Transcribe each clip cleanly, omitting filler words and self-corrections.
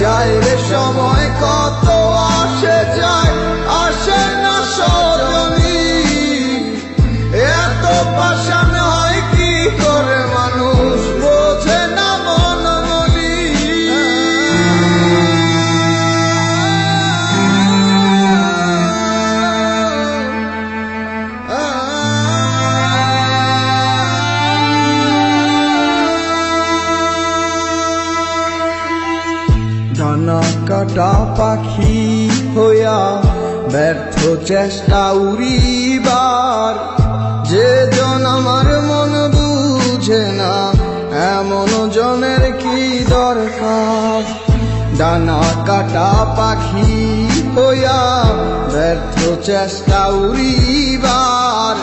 যায় রে সময় কত আসে যায়, আসে না সজনী। এত পাষাণ হয় কি করে মানুষ, বোঝে না মন মনি। ডানা কাটা পাখি হইয়া ব্যর্থ চেষ্টা উড়িবার, যে জন আমার মন বুঝে না, এমন জনের কি দরকার। ডানা কাটা পাখি হইয়া ব্যর্থ চেষ্টা উড়িবার,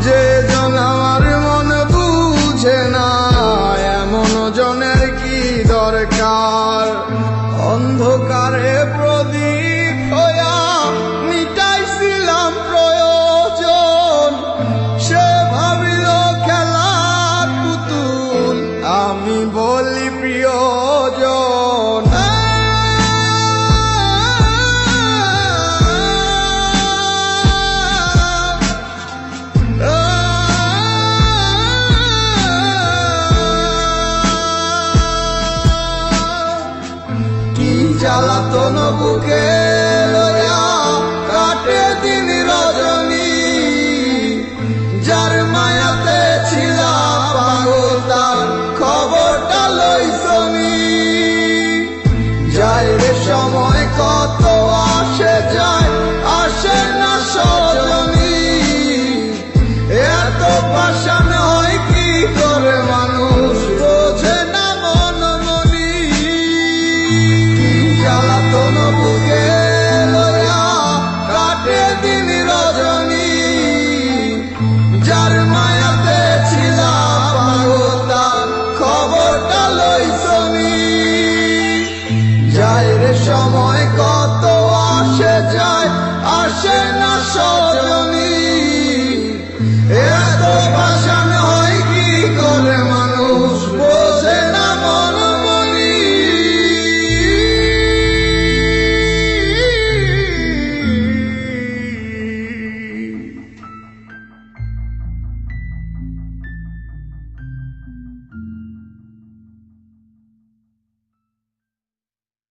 যে জন আমার মন বুঝে না, এমন জনের কি দরকার। অন্ধকারে প্রদীপ হইয়া মিটাইছিলাম প্রয়োজন, সে ভাবিল খেলার পুতুল, আমি বলি প্রিয়জন। জ্বালাতন বুকে লইয়া কাটে দিন রজনী, যার মায়াতে ছিলাম পাগল তার খবরটা লইছনি। যায় রে সময় কত আসে যায়, আসে না সজনী। এত পাষাণ হয় কি করে মানুষ, বোঝে না মন মনি। জ্বালাতন বুকে